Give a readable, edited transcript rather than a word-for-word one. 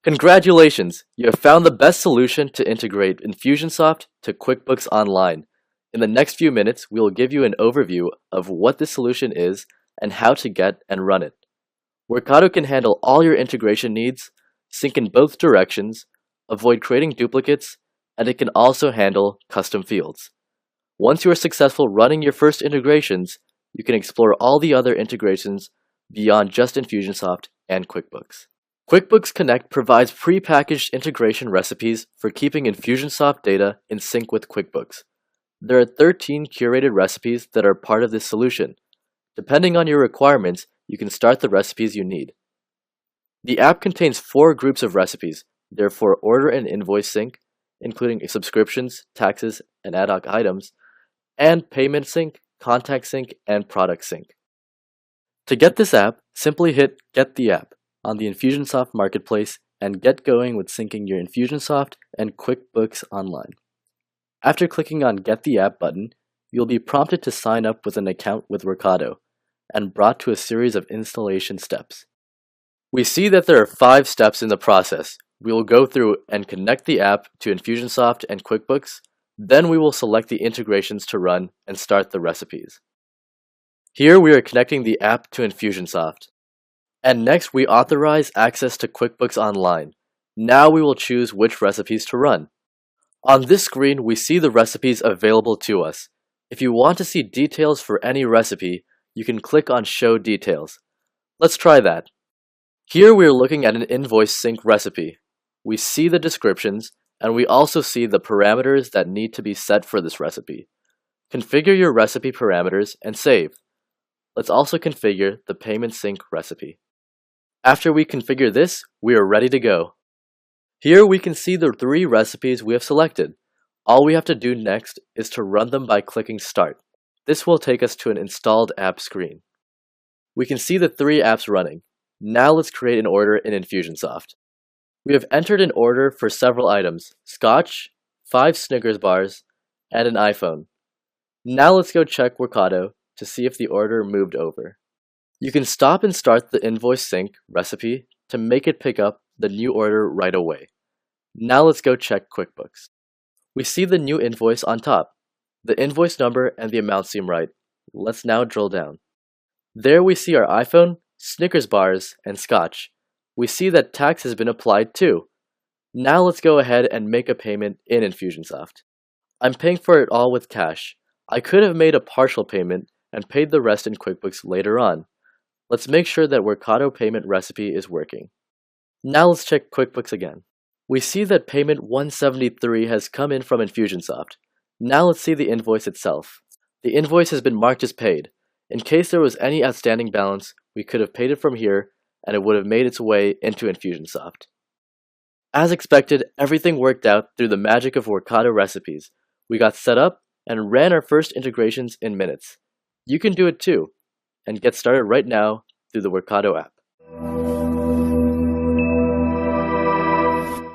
Congratulations! You have found the best solution to integrate Infusionsoft to QuickBooks Online. In the next few minutes, we will give you an overview of what this solution is and how to get and run it. Workato can handle all your integration needs, sync in both directions, avoid creating duplicates, and it can also handle custom fields. Once you are successful running your first integrations, you can explore all the other integrations beyond just Infusionsoft and QuickBooks. QuickBooks Connect provides pre-packaged integration recipes for keeping Infusionsoft data in sync with QuickBooks. There are 13 curated recipes that are part of this solution. Depending on your requirements, you can start the recipes you need. The app contains 4 groups of recipes, therefore order and invoice sync, including subscriptions, taxes, and ad hoc items, and payment sync, contact sync, and product sync. To get this app, simply hit Get the App on the Infusionsoft Marketplace and get going with syncing your Infusionsoft and QuickBooks Online. After clicking on Get the App button, you'll be prompted to sign up with an account with Workato and brought to a series of installation steps. We see that there are 5 steps in the process. We will go through and connect the app to Infusionsoft and QuickBooks, then we will select the integrations to run and start the recipes. Here we are connecting the app to Infusionsoft. And next we authorize access to QuickBooks Online. Now we will choose which recipes to run. On this screen we see the recipes available to us. If you want to see details for any recipe, you can click on Show Details. Let's try that. Here we are looking at an invoice sync recipe. We see the descriptions, and we also see the parameters that need to be set for this recipe. Configure your recipe parameters and save. Let's also configure the payment sync recipe. After we configure this, we are ready to go. Here we can see the 3 recipes we have selected. All we have to do next is to run them by clicking Start. This will take us to an installed app screen. We can see the 3 apps running. Now let's create an order in Infusionsoft. We have entered an order for several items: Scotch, 5 Snickers bars, and an iPhone. Now let's go check Workato to see if the order moved over. You can stop and start the invoice sync recipe to make it pick up the new order right away. Now let's go check QuickBooks. We see the new invoice on top. The invoice number and the amount seem right. Let's now drill down. There we see our iPhone, Snickers bars, and Scotch. We see that tax has been applied too. Now let's go ahead and make a payment in Infusionsoft. I'm paying for it all with cash. I could have made a partial payment and paid the rest in QuickBooks later on. Let's make sure that Workato payment recipe is working. Now let's check QuickBooks again. We see that payment 173 has come in from Infusionsoft. Now let's see the invoice itself. The invoice has been marked as paid. In case there was any outstanding balance, we could have paid it from here and it would have made its way into Infusionsoft. As expected, everything worked out through the magic of Workato recipes. We got set up and ran our first integrations in minutes. You can do it too, and get started right now through the Workato app.